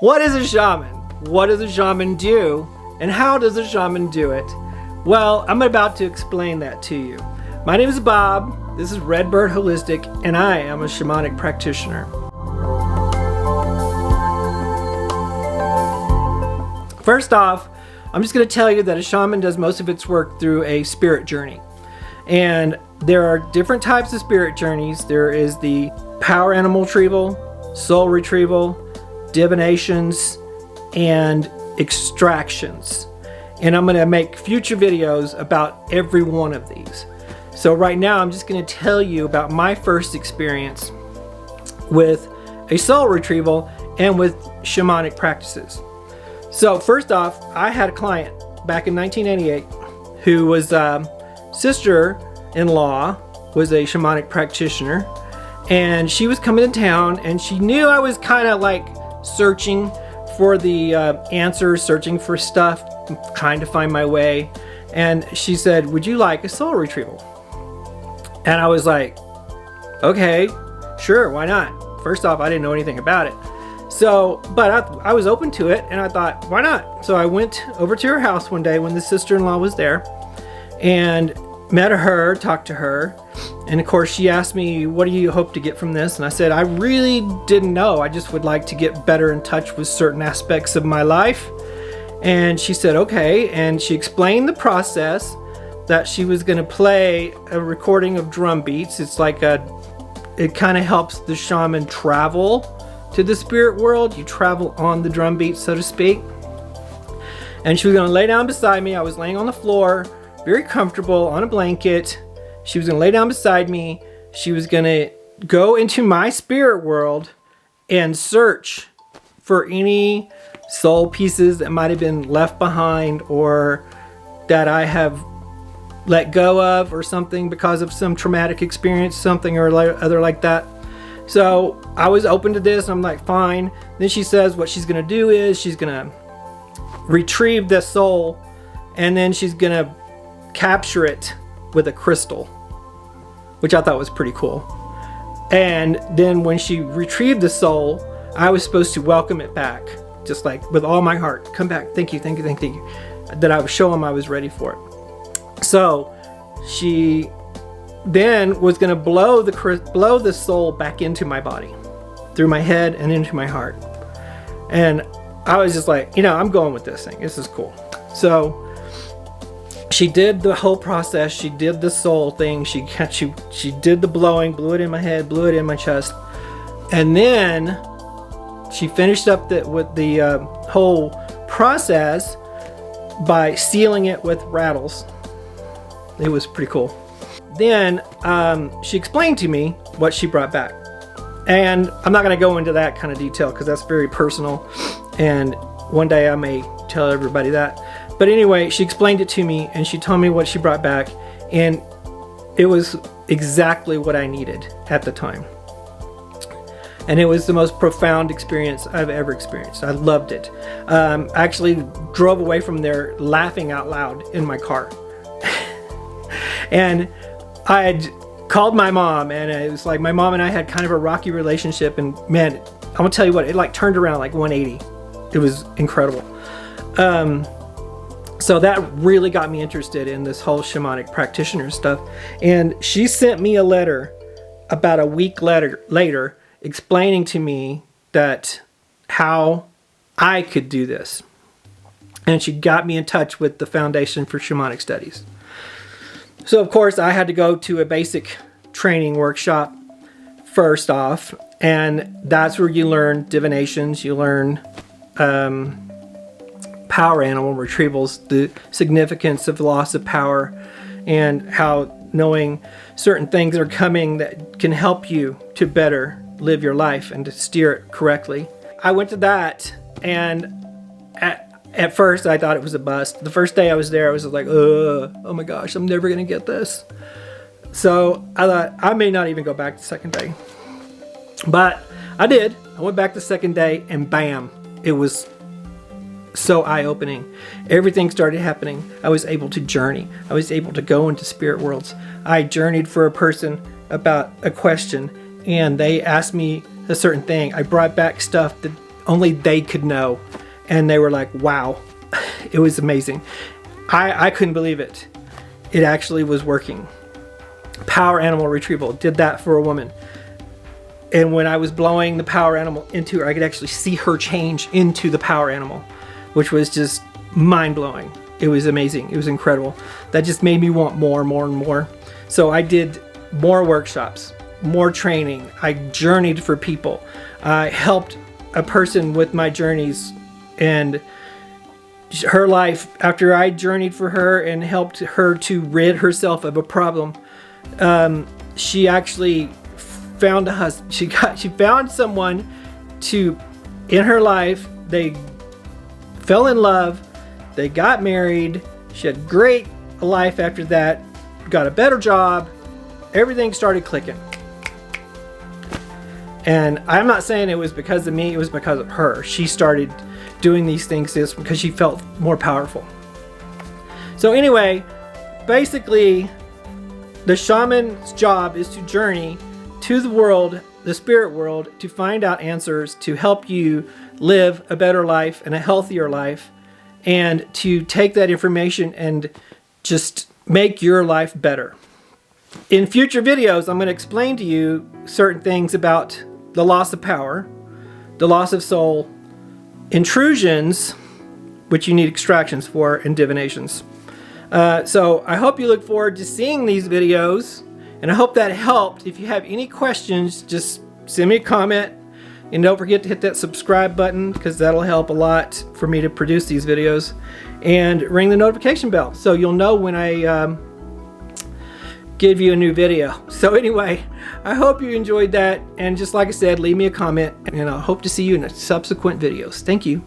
What is a shaman? What does a shaman do? And how does a shaman do it? Well, I'm about to explain that to you. My name is Bob, this is Redbird Holistic, and I am a shamanic practitioner. First off, I'm just going to tell you that a shaman does most of its work through a spirit journey. And there are different types of spirit journeys. There is the power animal retrieval, soul retrieval, divinations, and extractions. And I'm going to make future videos about every one of these. So right now I'm just going to tell you about my first experience with a soul retrieval and with shamanic practices. So first off, I had a client back in 1988 who was sister-in-law was a shamanic practitioner, and she was coming to town, and she knew I was kind of like searching for the answers, searching for stuff, trying to find my way. And she said, "Would you like a soul retrieval?" And I was like, okay, sure, why not? First off, I didn't know anything about it. So, but I was open to it, and I thought, why not? So I went over to her house one day when the sister-in-law was there, and met her, talked to her, and of course she asked me, what do you hope to get from this? And I said, I really didn't know. I just would like to get better in touch with certain aspects of my life. And she said, okay. And she explained the process, that she was going to play a recording of drum beats. It's like it kind of helps the shaman travel to the spirit world. You travel on the drum beat, so to speak. And she was going to lay down beside me. I was laying on the floor, very comfortable on a blanket. She was going to lay down beside me. She was going to go into my spirit world and search for any soul pieces that might have been left behind or that I have let go of or something because of some traumatic experience, something or other like that. So I was open to this. I'm like, fine. Then she says what she's going to do is she's going to retrieve this soul, and then she's going to capture it with a crystal, which I thought was pretty cool. And then when she retrieved the soul, I was supposed to welcome it back, just like with all my heart. Come back, thank you, thank you, thank you. That I would show them I was ready for it. So she then was going to blow the soul back into my body, through my head and into my heart. And I was just like, I'm going with this thing. This is cool. So she did the whole process. She did the soul thing. She did the blowing, blew it in my head, blew it in my chest. And then she finished up with the whole process by sealing it with rattles. It was pretty cool. Then she explained to me what she brought back. And I'm not going to go into that kind of detail because that's very personal. And one day I may tell everybody that. But anyway, she explained it to me, and she told me what she brought back, and it was exactly what I needed at the time. And it was the most profound experience I've ever experienced. I loved it. I actually drove away from there laughing out loud in my car. And I had called my mom, and it was like my mom and I had kind of a rocky relationship, and man, I'm gonna tell you what, it like turned around like 180. It was incredible. So that really got me interested in this whole shamanic practitioner stuff. And she sent me a letter about a week later explaining to me that how I could do this. And she got me in touch with the Foundation for Shamanic Studies. So of course I had to go to a basic training workshop first off. And that's where you learn divinations, you learn power animal retrievals, the significance of loss of power, and how knowing certain things are coming that can help you to better live your life and to steer it correctly. I went to that, and at first I thought it was a bust. The first day I was there, I was like, oh my gosh, I'm never gonna get this. So I thought I may not even go back the second day. But I did. I went back the second day, and bam, it was so eye-opening. Everything started happening. I was able to journey. I was able to go into spirit worlds. I journeyed for a person about a question, and they asked me a certain thing. I brought back stuff that only they could know. And they were like, wow, it was amazing. I couldn't believe it. It actually was working. Power animal retrieval did that for a woman. And when I was blowing the power animal into her, I could actually see her change into the power animal, which was just mind-blowing. It was amazing. It was incredible. That just made me want more and more and more. So I did more workshops, more training. I journeyed for people. I helped a person with my journeys, and her life, after I journeyed for her and helped her to rid herself of a problem, she actually found a husband. She found someone in her life. They fell in love. They got married. She had a great life after that. Got a better job. Everything started clicking. And I'm not saying it was because of me. It was because of her. She started doing these things just because she felt more powerful. So anyway, basically, the shaman's job is to journey to the world, the spirit world, to find out answers, to help you live a better life and a healthier life, and to take that information and just make your life better. In future videos, I'm going to explain to you certain things about the loss of power, the loss of soul, intrusions, which you need extractions for, and divinations. So I hope you look forward to seeing these videos, and I hope that helped. If you have any questions, just send me a comment, and don't forget to hit that subscribe button, because that'll help a lot for me to produce these videos, and ring the notification bell so you'll know when I give you a new video. So anyway, I hope you enjoyed that, and just like I said, leave me a comment, and I hope to see you in subsequent videos. Thank you.